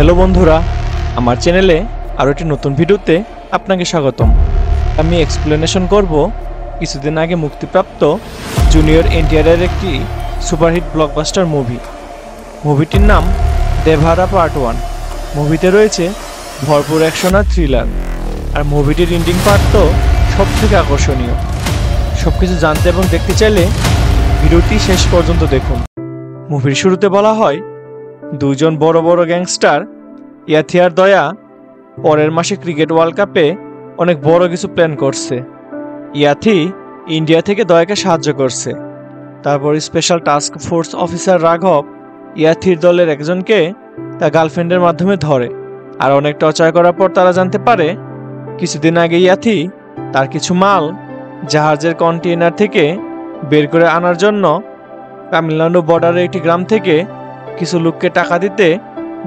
Hello বন্ধুরা, আমার চ্যানেলে আরও একটি নতুন ভিডিওতে আপনাকে স্বাগতম। আমি এক্সপ্লেনেশন করব কিছুদিন আগে মুক্তিপ্রাপ্ত জুনিয়র এনটিআরের একটি সুপারহিট ব্লকবাস্টার মুভিটির নাম দেভারা পার্ট 1। মুভিতে রয়েছে ভরপুর অ্যাকশন আর থ্রিলার, আর মুভিটির এন্ডিং পার্ট তো সব থেকে আকর্ষণীয়। সব কিছু জানতে এবং দেখতে চাইলে ভিডিওটি শেষ পর্যন্ত দেখুন। মুভির শুরুতে বলা হয়, দুইজন বড় বড় গ্যাংস্টার ইয়াথি আর দয়া পরের মাসে ক্রিকেট ওয়ার্ল্ড কাপে অনেক বড় কিছু প্ল্যান করছে। ইয়াথি ইন্ডিয়া থেকে দয়াকে সাহায্য করছে। তারপর স্পেশাল টাস্ক ফোর্স অফিসার রাঘব ইয়াথির দলের একজনকে তার গার্লফ্রেন্ডের মাধ্যমে ধরে, আর অনেক টর্চার করার পর তারা জানতে পারে কিছুদিন আগে ইয়াথি তার কিছু মাল জাহাজের কন্টেইনার থেকে বের করে আনার জন্য তামিলনাড়ু বর্ডারের একটি গ্রাম থেকে কিছু লোককে টাকা দিতে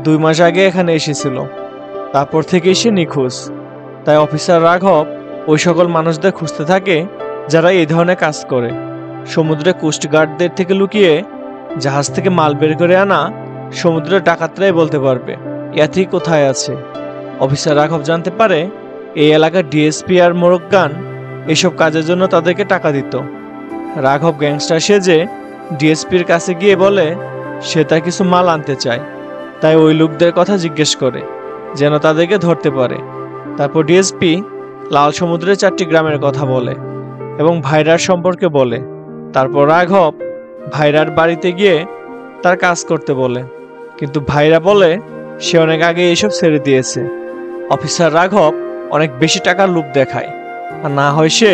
2 মাস আগে এখানে এসেছিল। তারপর থেকেই সে নিখোঁজ। তাই অফিসার রাঘব ওই সকল মানুষদের খুঁজতে থাকে যারা এই ধরনের কাজ করে। সমুদ্রে কোস্টগার্ডদের থেকে লুকিয়ে জাহাজ থেকে মাল বের করে আনা সমুদ্রের ডাকাতরাই বলতে পারবে ইয়াথি কোথায় আছে। অফিসার রাঘব জানতে পারে এই এলাকার ডিএসপি আর মোরগ্গান এসব কাজের জন্য তাদেরকে টাকা দিত। রাঘব গ্যাংস্টার সেজে ডিএসপির কাছে গিয়ে বলে সে তার কিছু মাল আনতে চায়। তাই ওই লোকদের কথা জিজ্ঞেস করে যেন তাদেরকে ধরতে পারে। তারপর ডিএসপি লাল সমুদ্রের 4টি গ্রামের কথা বলে এবং ভাইরার সম্পর্কে বলে। তারপর রাঘব ভাইরার বাড়িতে গিয়ে তার কাজ করতে বলে, কিন্তু ভাইরা বলে সে অনেক আগে এসব ছেড়ে দিয়েছে। অফিসার রাঘব অনেক বেশি টাকার লোভ দেখায়, আর না হয় সে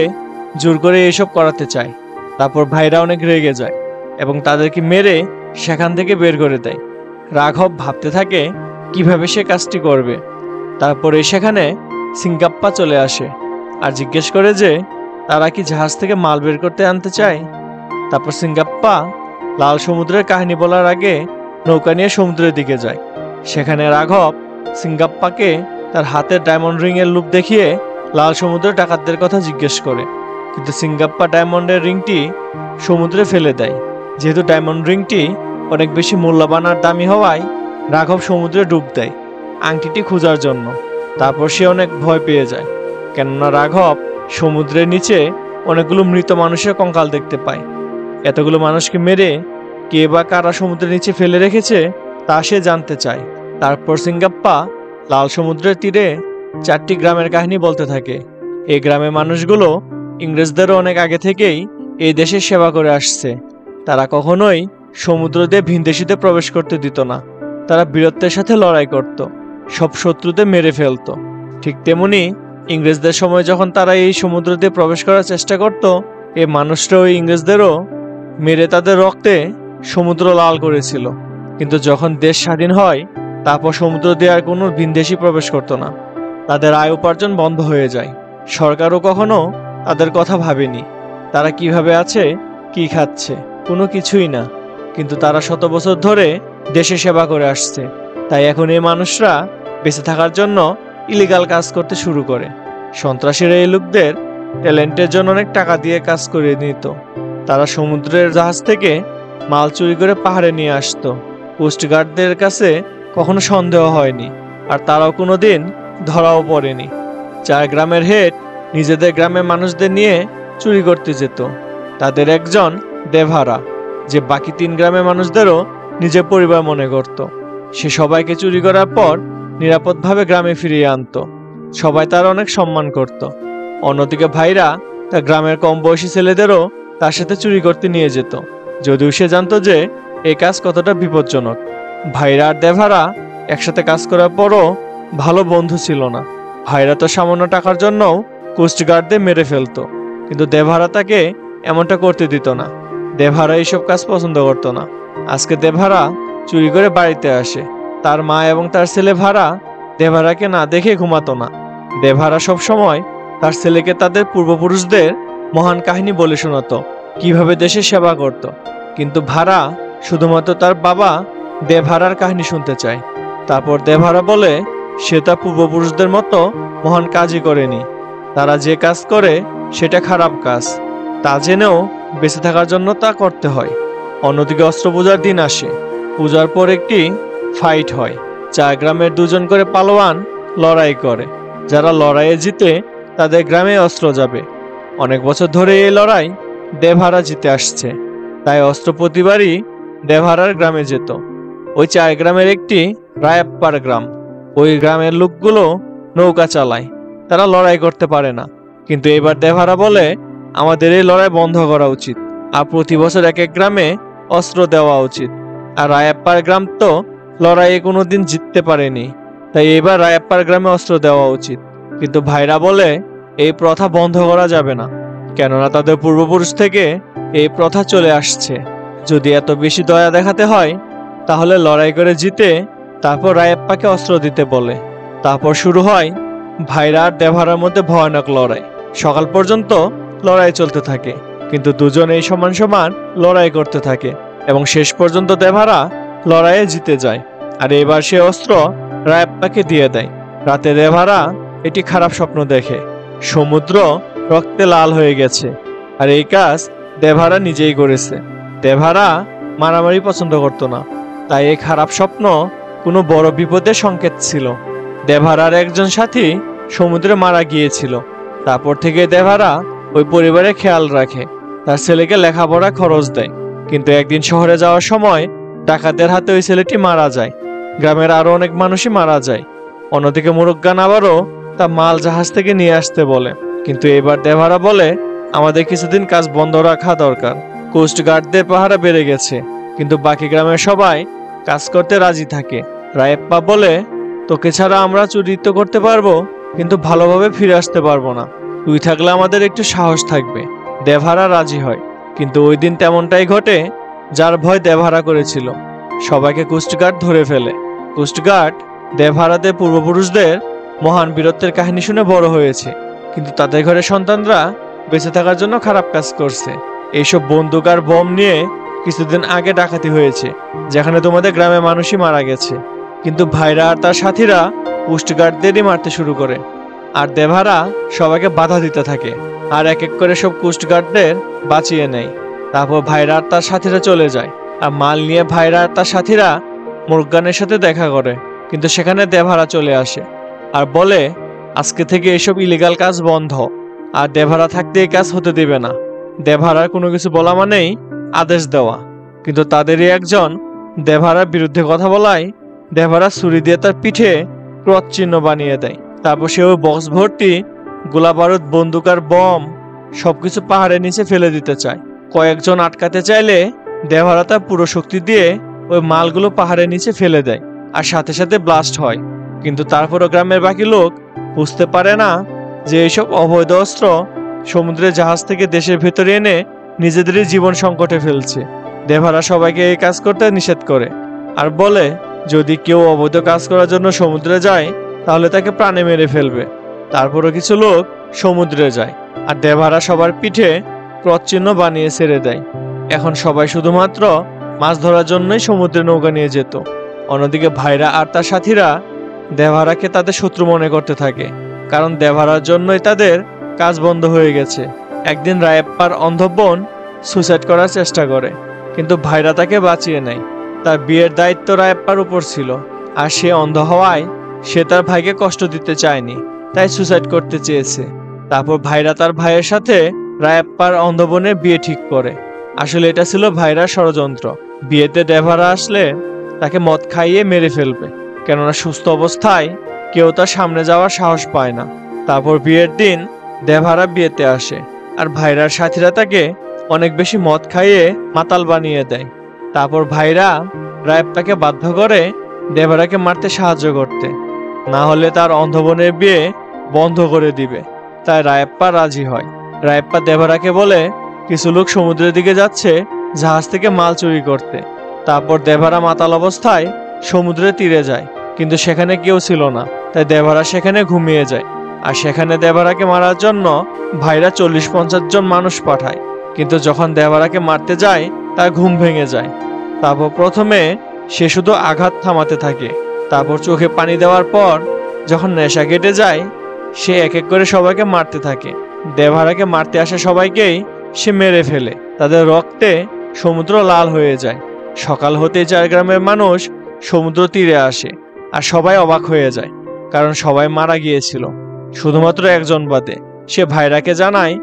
জোর করে এসব করাতে চায়। তারপর ভাইরা অনেক রেগে যায় এবং তাদেরকে মেরে সেখান থেকে বের করে দেয়। রাঘব ভাবতে থাকে কিভাবে সে কাজটি করবে। তারপরে সেখানে সিঙ্গাপ্পা চলে আসে আর জিজ্ঞেস করে যে তারা কি জাহাজ থেকে মাল বের করতে আনতে চায়। তারপর সিঙ্গাপ্পা লাল সমুদ্রের কাহিনী বলার আগে নৌকা নিয়ে সমুদ্রের দিকে যায়। সেখানে রাঘব সিঙ্গাপ্পাকে তার হাতের ডায়মন্ড রিং এর লোভ দেখিয়ে লাল সমুদ্রের ডাকাতদের কথা জিজ্ঞেস করে, কিন্তু সিঙ্গাপ্পা ডায়মন্ডের রিংটি সমুদ্রে ফেলে দেয়। যেহেতু ডায়মন্ড রিংটি অনেক বেশি মূল্যবান আর দামি হওয়ায় রাঘব সমুদ্রে ডুব দেয় আংটিটি খোঁজার জন্য। তারপর সে অনেক ভয় পেয়ে যায়, কেননা রাঘব সমুদ্রের নিচে অনেকগুলো মৃত মানুষের কঙ্কাল দেখতে পায়। এতগুলো মানুষকে মেরে কে বা কারা সমুদ্রের নিচে ফেলে রেখেছে তা সে জানতে চায়। তারপর সিঙ্গাপ্পা লাল সমুদ্রের তীরে 4টি গ্রামের কাহিনী বলতে থাকে। এই গ্রামের মানুষগুলো ইংরেজদেরও অনেক আগে থেকেই এই দেশের সেবা করে আসছে। তারা কখনোই সমুদ্র দিয়ে ভিনদেশীদের প্রবেশ করতে দিত না। তারা বীরত্বের সাথে লড়াই করত, সব শত্রুদের মেরে ফেলত। ঠিক তেমনি ইংরেজদের সময় যখন তারা এই সমুদ্র দিয়ে প্রবেশ করার চেষ্টা করত, এই মানুষরা ওই ইংরেজদেরও মেরে তাদের রক্তে সমুদ্র লাল করেছিল। কিন্তু যখন দেশ স্বাধীন হয় তারপর সমুদ্র দিয়ে আর কোনো ভিনদেশী প্রবেশ করত না। তাদের আয় উপার্জন বন্ধ হয়ে যায়। সরকারও কখনো তাদের কথা ভাবেনি তারা কিভাবে আছে, কি খাচ্ছে, কোনো কিছুই না। কিন্তু তারা শত বছর ধরে দেশে সেবা করে আসছে। তাই এখন এই মানুষরা বেঁচে থাকার জন্য ইলিগাল কাজ করতে শুরু করে। সন্ত্রাসীরা এই লোকদের ট্যালেন্টের জন্য অনেক টাকা দিয়ে কাজ করে নিত। তারা সমুদ্রের জাহাজ থেকে মাল চুরি করে পাহাড়ে নিয়ে আসতো। কোস্টগার্ডদের কাছে কখনো সন্দেহ হয়নি, আর তারাও কোনোদিন ধরাও পড়েনি। 4 গ্রামের হেড নিজেদের গ্রামের মানুষদের নিয়ে চুরি করতে যেত। তাদের একজন দেভারা, যে বাকি 3 গ্রামের মানুষদেরও নিজের পরিবার মনে করত। সে সবাইকে চুরি করার পর নিরাপদভাবে গ্রামে ফিরিয়ে আনত। সবাই তার অনেক সম্মান করত। অন্যদিকে ভাইরা তার গ্রামের কম বয়সী ছেলেদেরও তার সাথে চুরি করতে নিয়ে যেত, যদিও সে জানতো যে এই কাজ কতটা বিপজ্জনক। ভাইরা আর দেভারা একসাথে কাজ করার পরও ভালো বন্ধু ছিল না। ভাইরা তো সামান্য টাকার জন্যও কোস্টগার্ডদের মেরে ফেলতো, কিন্তু দেভারা তাকে এমনটা করতে দিত না। দেভারা এইসব কাজ পছন্দ করত না। আজকে দেভারা চুরি করে বাড়িতে আসে। তার মা এবং তার ছেলে ভাড়া দেভারাকে না দেখে ঘুমাতো না। দেভারা সব সময় তার ছেলেকে তাদের পূর্বপুরুষদের মহান কাহিনী বলে শোনাতো, কিভাবে দেশের সেবা করত। কিন্তু ভাড়া শুধুমাত্র তার বাবা দেভারার কাহিনী শুনতে চায়। তারপর দেভারা বলে সে তার পূর্বপুরুষদের মতো মহান কাজই করেনি। তারা যে কাজ করে সেটা খারাপ কাজ, তা জেনেও বেঁচে থাকার জন্য তা করতে হয়। অন্যদিকে অস্ত্র পূজার দিন আসে। পূজার পর একটি ফাইট হয়। 4 গ্রামের 2 জন করে পালোয়ান লড়াই করে। যারা লড়াইয়ে জিতে তাদের গ্রামে অস্ত্র যাবে। অনেক বছর ধরে এই লড়াই দেভারা জিতে আসছে, তাই অস্ত্র প্রতিবারই দেভারার গ্রামে যেত। ওই 4 গ্রামের একটি রায়াপ্পার গ্রাম। ওই গ্রামের লোকগুলো নৌকা চালায়, তারা লড়াই করতে পারে না। কিন্তু এবার দেভারা বলে আমাদের এই লড়াই বন্ধ করা উচিত, আর প্রতি বছর এক এক গ্রামে অস্ত্র দেওয়া উচিত। আর রায়াপ্পার গ্রাম তো লড়াইয়ে কোনোদিন জিততে পারেনি, তাই এবার রায়াপ্পার গ্রামে অস্ত্র দেওয়া উচিত। কিন্তু ভাইরা বলে এই প্রথা বন্ধ করা যাবে না, কেননা তাদের পূর্বপুরুষ থেকে এই প্রথা চলে আসছে। যদি এত বেশি দয়া দেখাতে হয় তাহলে লড়াই করে জিতে তারপর রায়াপ্পাকে অস্ত্র দিতে বলে। তারপর শুরু হয় ভাইরা আর দেভারার মধ্যে ভয়ানক লড়াই। সকাল পর্যন্ত লড়াই চলতে থাকে, কিন্তু দুজন এই সমান সমান লড়াই করতে থাকে এবং শেষ পর্যন্ত দেভারা লড়াইয়ে জিতে যায়। আর এবার সে অস্ত্র রায়াপ্পাকে দিয়ে দেয়। রাতে দেভারা এটি খারাপ স্বপ্ন দেখে, সমুদ্র রক্তে লাল হয়ে গেছে। আর এই কাজ দেভারা নিজেই করেছে। দেভারা মারামারি পছন্দ করত না, তাই এই খারাপ স্বপ্ন কোনো বড় বিপদের সংকেত ছিল। দেভারার একজন সাথী সমুদ্রে মারা গিয়েছিল। তারপর থেকে দেভারা ওই পরিবারের খেয়াল রাখে, তার ছেলেকে লেখাপড়া খরচ দেয়। কিন্তু একদিন শহরে যাওয়ার সময় ডাকাতের হাতে ওই ছেলেটি মারা যায়। গ্রামের আরো অনেক মানুষই মারা যায়। অন্যদিকে মুরুগান আবারও তার মাল জাহাজ থেকে নিয়ে আসতে বলে, কিন্তু এবার দেভারা বলে আমাদের কিছুদিন কাজ বন্ধ রাখা দরকার। কোস্ট গার্ডদের পাহারা বেড়ে গেছে, কিন্তু বাকি গ্রামের সবাই কাজ করতে রাজি থাকে। রায়াপ্পা বলে তোকে ছাড়া আমরা চুরি তো করতে পারবো, কিন্তু ভালোভাবে ফিরে আসতে পারবো না। তুই থাকলে আমাদের একটু সাহস থাকবে। দেভারা রাজি হয়, কিন্তু ওই দিন তেমনটাই ঘটে যার ভয় দেভারা করেছিল। সবাইকে কোস্টগার্ড ধরে ফেলে। কোস্টগার্ড দেভারাদের পূর্বপুরুষদের মহান বীরত্বের কাহিনী শুনে বড় হয়েছে, কিন্তু তাদের ঘরের সন্তানরা বেঁচে থাকার জন্য খারাপ কাজ করছে। এইসব বন্দুক আর বোম নিয়ে কিছুদিন আগে ডাকাতি হয়েছে, যেখানে তোমাদের গ্রামের মানুষই মারা গেছে। কিন্তু ভাইরা আর তার সাথীরা কোস্টগার্ডদেরই মারতে শুরু করে, আর দেভারা সবাইকে বাধা দিতে থাকে আর এক এক করে সব কোস্টগার্ডদের বাঁচিয়ে নেয়। তারপর ভাইরা আর তার সাথীরা চলে যায়, আর মাল নিয়ে ভাইরা আর তার সাথীরা মুরগানের সাথে দেখা করে। কিন্তু সেখানে দেভারা চলে আসে আর বলে আজকে থেকে এসব ইলিগাল কাজ বন্ধ, আর দেভারা থাকতে এই কাজ হতে দেবে না। দেভারার কোনো কিছু বলা মানেই আদেশ দেওয়া। কিন্তু তাদেরই একজন দেভারার বিরুদ্ধে কথা বলায় দেভারা ছুরি দিয়ে তার পিঠে ক্রস চিহ্ন বানিয়ে দেয়। তারপর সে ওই বক্স ভর্তি গোলা বারুদ, বন্দুক আর বম সবকিছু পাহাড়ের নিচে ফেলে দিতে চায়। কয়েকজন আটকাতে চাইলে দেভারা তার পুরো শক্তি দিয়ে ওই মালগুলো পাহাড়ের নিচে ফেলে দেয়, আর সাথে সাথে ব্লাস্ট হয়। কিন্তু তারপরও গ্রামের বাকি লোক বুঝতে পারে না যে এইসব অবৈধ অস্ত্র সমুদ্রের জাহাজ থেকে দেশের ভেতরে এনে নিজেদেরই জীবন সংকটে ফেলছে। দেভারা সবাইকে এই কাজ করতে নিষেধ করে আর বলে যদি কেউ অবৈধ কাজ করার জন্য সমুদ্রে যায় তাহলে তাকে প্রাণে মেরে ফেলবে। তারপরও কিছু লোক সমুদ্রে যায়, আর দেভারা সবার পিঠে ক্রস চিহ্ন বানিয়ে ছেড়ে দেয়। এখন সবাই শুধুমাত্র মাছ ধরার জন্যই সমুদ্রে নৌকা নিয়ে যেত। অন্যদিকে ভাইরা আর তার সাথীরা দেভারাকে তাদের শত্রু মনে করতে থাকে, কারণ দেভারার জন্যই তাদের কাজ বন্ধ হয়ে গেছে। একদিন রায়াপ্পার অন্ধ বোন সুসাইড করার চেষ্টা করে, কিন্তু ভাইরা তাকে বাঁচিয়ে নেয়। তার বিয়ের দায়িত্ব রায়াপ্পার উপর ছিল, আর সে অন্ধ হওয়ায় সে তার ভাইকে কষ্ট দিতে চায়নি, তাই সুসাইড করতে চেয়েছে। তারপর ভাইরা তার ভাইয়ের সাথে রায়াপ্পার অন্ধ বোনের বিয়ে ঠিক করে। আসলে এটা ছিল ভাইরার ষড়যন্ত্র। বিয়েতে দেভারা আসলে তাকে মদ খাইয়ে মেরে ফেলবে, কেননা সুস্থ অবস্থায় কেউ তার সামনে যাওয়ার সাহস পায় না। তারপর বিয়ের দিন দেভারা বিয়েতে আসে, আর ভাইরার সাথীরা তাকে অনেক বেশি মদ খাইয়ে মাতাল বানিয়ে দেয়। তারপর ভাইরা রায়াপ্পাকে বাধ্য করে দেভারাকে মারতে সাহায্য করতে, না হলে তার অন্ধ বোনের বিয়ে বন্ধ করে দিবে। তাই রায়াপ্পা রাজি হয়। রায়াপ্পা দেভারাকে বলে কিছু লোক সমুদ্রের দিকে যাচ্ছে জাহাজ থেকে মাল চুরি করতে। তারপর দেভারা মাতাল অবস্থায় সমুদ্রের তীরে যায়, কিন্তু সেখানে কেউ ছিল না, তাই দেভারা সেখানে ঘুমিয়ে যায়। আর সেখানে দেভারাকে মারার জন্য ভাইরা 40-50 জন মানুষ পাঠায়। কিন্তু যখন দেভারাকে মারতে যায় তার ঘুম ভেঙে যায়। তারপর প্রথমে সে শুধু আঘাত থামাতে থাকে, তারপর চোখে পানি দেওয়ার পর যখন নেশা কেটে যায় সে এক এক করে সবাইকে মারতে থাকে। দেভারাকে মারতে আসা সবাইকেই সে মেরে ফেলে। তাদের রক্তে সমুদ্র লাল হয়ে যায়। সকাল হতেই 4 গ্রামের মানুষ সমুদ্র তীরে আসে, আর সবাই অবাক হয়ে যায়, কারণ সবাই মারা গিয়েছিল, শুধুমাত্র একজন বাদে। সে ভাইরাকে জানায়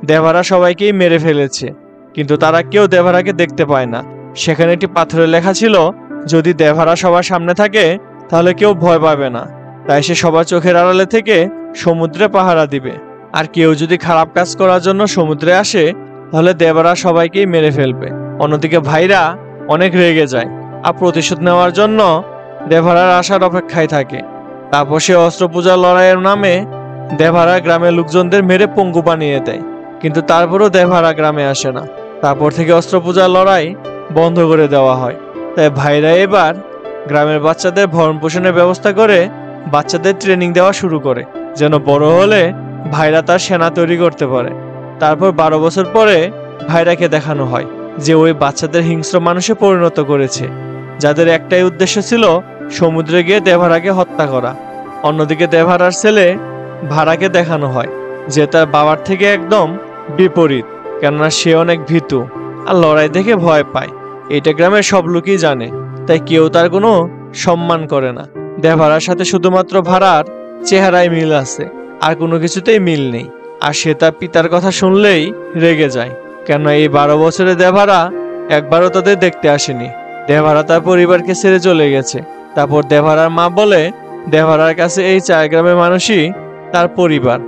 দেভারা সবাইকেই মেরে ফেলেছে, কিন্তু তারা কেউ দেভারাকে দেখতে পায় না। সেখানে একটি পাথরে লেখা ছিল, যদি দেভারা সবার সামনে থাকে তাহলে কেউ ভয় পাবে না, তাই সে সবার চোখের আড়ালে থেকে সমুদ্রে পাহারা দিবে। আর কেউ যদি খারাপ কাজ করার জন্য সমুদ্রে আসে তাহলে দেভারা সবাইকেই মেরে ফেলবে। অন্যদিকে ভাইরা অনেক রেগে যায় আর প্রতিশোধ নেওয়ার জন্য দেভারার আসার অপেক্ষায় থাকে। তারপর সে অস্ত্র পূজার লড়াইয়ের নামে দেভারা গ্রামের লোকজনদের মেরে পঙ্গু বানিয়ে দেয়, কিন্তু তারপরও দেভারা গ্রামে আসে না। তারপর থেকে অস্ত্র পূজার লড়াই বন্ধ করে দেওয়া হয়। তাই ভাইরা এবার গ্রামের বাচ্চাদের ভরণ পোষণের ব্যবস্থা করে বাচ্চাদের ট্রেনিং দেওয়া শুরু করে, যেন বড় হলে ভাইরা তার সেনা তৈরি করতে পারে। তারপর 12 বছর পরে ভাইরাকে দেখানো হয় যে ওই বাচ্চাদের হিংস্র মানুষে পরিণত করেছে, যাদের একটাই উদ্দেশ্য ছিল সমুদ্রে গিয়ে দেভারাকে হত্যা করা। অন্যদিকে দেভারার ছেলে ভারাকে দেখানো হয় যে তার বাবার থেকে একদম বিপরীত, কেননা সে অনেক ভীতু আর লড়াই দেখে ভয় পায়। এটা গ্রামের সব লোকই জানে, তাই কেউ তার কোনো সম্মান করে না। দেভারার সাথে শুধুমাত্র ভারার চেহারায় মিল আছে, আর কোনো কিছুতেই মিল নেই। আর সে তার পিতার কথা শুনলেই রেগে যায়, কেন এই 12 বছরে দেভারা একবারও তাদের দেখতে আসেনি। দেভারা তার পরিবারকে ছেড়ে চলে গেছে। তারপর দেভারার মা বলে দেভারার কাছে এই 4 গ্রামের মানুষই তার পরিবার,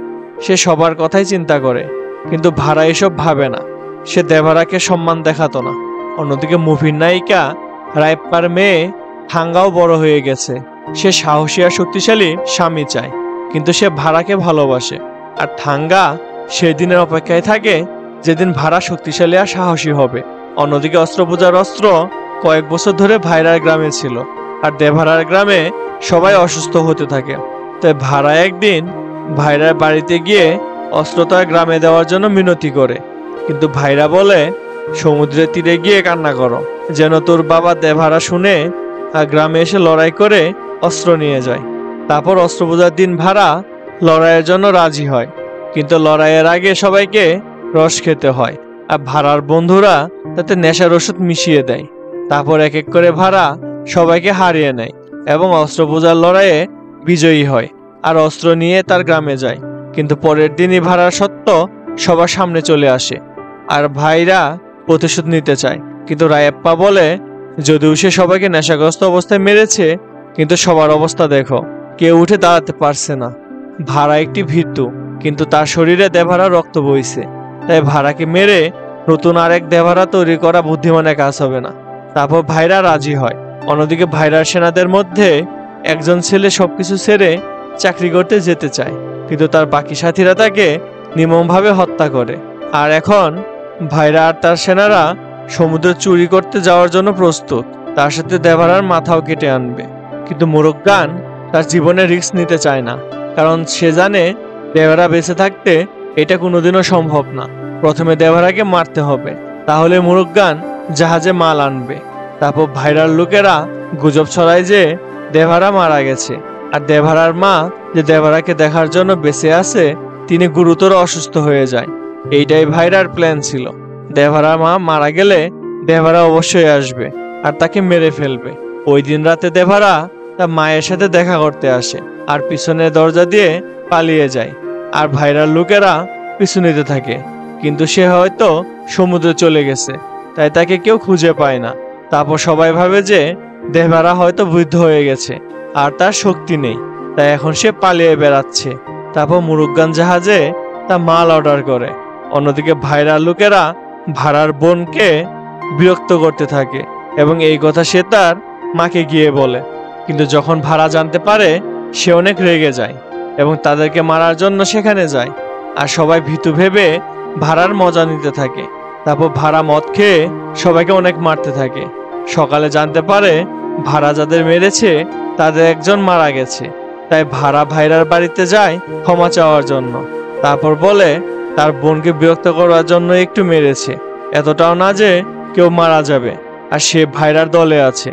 সে সবার কথাই চিন্তা করে। কিন্তু ভারা এসব ভাবে না, সে দেভারাকে সম্মান দেখাতো না। অন্যদিকে মুভির নায়িকা রায়প্পার মেয়ে থাঙ্গাও বড় হয়ে গেছে। সে সাহসী আর শক্তিশালী স্বামী চায়, কিন্তু সে ভারাকে ভালোবাসে। আর থাঙ্গা সেই দিনের অপেক্ষায় থাকে যেদিন ভারা শক্তিশালী আর সাহসী হবে। অন্যদিকে অস্ত্র পূজার অস্ত্র কয়েক বছর ধরে ভাইরার গ্রামে ছিল, আর দেভারার গ্রামে সবাই অসুস্থ হতে থাকে। তাই ভারা একদিন ভাইরার বাড়িতে গিয়ে অস্ত্র তার গ্রামে দেওয়ার জন্য মিনতি করে, কিন্তু ভাইরা বলে সমুদ্রের তীরে গিয়ে কান্না করো, যেন তোর বাবা দেভারা শুনে আর গ্রামে এসে লড়াই করে অস্ত্র নিয়ে যায়। তারপর অস্ত্র পূজার দিন ভারা লড়াইয়ের জন্য রাজি হয়, কিন্তু লড়াইয়ের আগে সবাইকে রস খেতে হয়, আর ভারার বন্ধুরা তাতে নেশার ওষুধ মিশিয়ে দেয়। তারপর এক এক করে ভারা সবাইকে হারিয়ে নেয় এবং অস্ত্র পূজার লড়াইয়ে বিজয়ী হয় আর অস্ত্র নিয়ে তার গ্রামে যায়। কিন্তু পরের দিনই ভারার সত্য সবার সামনে চলে আসে, আর ভাইরা প্রতিশোধ নিতে চায়। কিন্তু রায়েপ্পা বলে যদিও সে সবাইকে নেশাগ্রস্ত অবস্থায় মেরেছে, কিন্তু সবার অবস্থা দেখো, কেউ উঠে দাঁড়াতে পারছে না। ভারা একটি ভীতু, কিন্তু তার শরীরে দেভারা রক্ত বইছে, তাই ভারাকে মেরে নতুন আরেক দেভারা তৈরি করা বুদ্ধিমানের কাজ হবে না। তারপর ভাইরা রাজি হয়। অন্যদিকে ভাইরার সেনাদের মধ্যে একজন ছেলে সবকিছু ছেড়ে চাকরি করতে যেতে চায়, কিন্তু তার বাকি সাথীরা তাকে নির্মমভাবে হত্যা করে। আর এখন ভাইরা আর তার সেনারা সমুদ্রে চুরি করতে যাওয়ার জন্য প্রস্তুত, তার সাথে দেভারার মাথাও কেটে আনবে। কিন্তু মুরুগান তার জীবনে রিস্ক নিতে চায় না, কারণ সে জানে দেভারা বেঁচে থাকতে এটা কোনোদিনও সম্ভব না। প্রথমে দেভারাকে মারতে হবে, তাহলে মুরুগান জাহাজে মাল আনবে। তারপর ভাইরার লোকেরা গুজব ছড়ায় যে দেভারা মারা গেছে, আর দেভারার মা যে দেভারাকে দেখার জন্য বেঁচে আছে তিনি গুরুতর অসুস্থ হয়ে যায়। এইটাই ভাইরার প্ল্যান ছিল। দেভারার মা মারা গেলে দেভারা অবশ্যই আসবে আর তাকে মেরে ফেলবে। ওই দিন রাতে দেভারা তার মায়ের সাথে দেখা করতে আসে আর পিছনের দরজা দিয়ে পালিয়ে যায়, আর ভাইরার লোকেরা পিছু নিতে থাকে। কিন্তু সে হয়তো সমুদ্রে চলে গেছে, তাই তাকে কেউ খুঁজে পায় না। তারপর সবাই ভাবে যে দেভারা হয়তো বৃদ্ধ হয়ে গেছে আর তার শক্তি নেই, তাই এখন সে পালিয়ে বেড়াচ্ছে। তারপর মুরুগান জাহাজে তার মাল অর্ডার করে। অন্যদিকে ভাইরার লোকেরা ভাড়ার বোনকে বিরক্ত করতে থাকে এবং এই কথা সে তার মাকে গিয়ে বলে। কিন্তু যখন ভাড়া জানতে পারে সে অনেক রেগে যায় এবং তাদেরকে মারার জন্য সেখানে যায়, আর সবাই ভীতু ভেবে ভাড়ার মজা নিতে থাকে। তারপর ভাড়া মদ খেয়ে সবাইকে অনেক মারতে থাকে। সকালে জানতে পারে ভাড়া যাদের মেরেছে তাদের একজন মারা গেছে, তাই ভাড়া ভাইরার বাড়িতে যায় ক্ষমা চাওয়ার জন্য। তারপর বলে তার বোনকে বিরক্ত করার জন্য একটু মেরেছে, এতটাও না যে কেউ মারা যাবে, আর সে ভাইরার দলে আছে,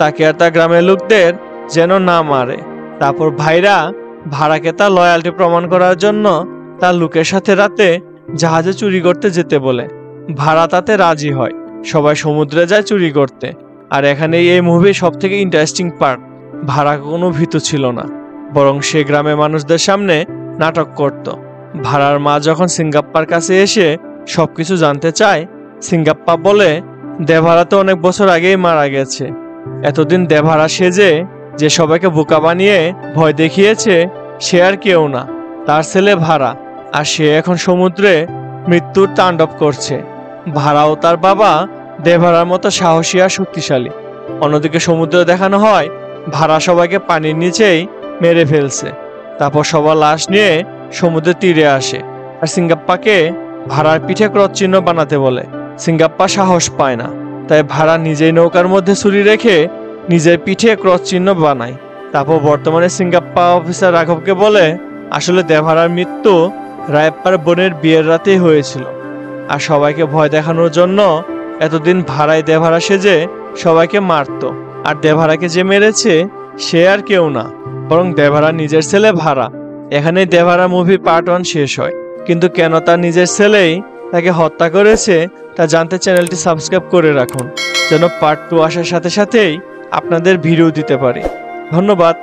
তাকে আর তার গ্রামের লোকদের যেন না মারে। তারপর ভাইরা ভাড়াকে তার লয়ালটি প্রমাণ করার জন্য তার লোকের সাথে রাতে জাহাজে চুরি করতে যেতে বলে। ভাড়া তাতে রাজি হয়। সবাই সমুদ্রে যায় চুরি করতে। আর এখানে এই মুভির সব থেকে ইন্টারেস্টিং পার্ট, ভাড়া কোনো ভীতু ছিল না, বরং সে গ্রামের মানুষদের সামনে নাটক করত। ভাড়ার মা যখন সিঙ্গাপ্পার কাছে এসে সবকিছু জানতে চায়, সিঙ্গাপ্পা বলে দেভারা তো অনেক বছর আগেই মারা গেছে। এতদিন দেভারা সেজে যে সবাইকে বোকা বানিয়ে ভয় দেখিয়েছে সে আর কেউ না, তার ছেলে ভাড়া। আর সে এখন সমুদ্রে মৃত্যুর তাণ্ডব করছে। ভাড়া ও তার বাবা দেভারার মতো সাহসী আর শক্তিশালী। অন্যদিকে সমুদ্রে দেখানো হয় ভাড়া সবাইকে পানির নিচেই মেরে ফেলছে। তারপর সবার লাশ নিয়ে সমুদ্রের তীরে আসে আর সিঙ্গাপ্পাকে ভাড়ার পিঠে ক্রস চিহ্ন বানাতে বলে। সিঙ্গাপ্পা সাহস পায় না, তাই ভাড়া নিজেই নৌকার মধ্যে ছুরি রেখে নিজের পিঠে ক্রস চিহ্ন বানায়। তারপর বর্তমানে সিঙ্গাপ্পা অফিসার রাঘবকে বলে আসলে দেভারার মৃত্যু রায়প্পার বোনের বিয়ের রাতেই হয়েছিল। আর সবাইকে ভয় দেখানোর জন্য এতদিন ভাড়ায় দেভারা সেজে সবাইকে মারতো। আর দেভারাকে যে মেরেছে সে আর কেউ না, বরং দেভারা নিজের ছেলে ভাড়া। এখানেই দেভারা মুভি পার্ট 1 শেষ হয়। কিন্তু কেন তার নিজের ছেলেই তাকে হত্যা করেছে তা জানতে চ্যানেলটি সাবস্ক্রাইব করে রাখুন, যেন পার্ট 2 আসার সাথে সাথেই আপনাদের ভিডিও দিতে পারি। ধন্যবাদ।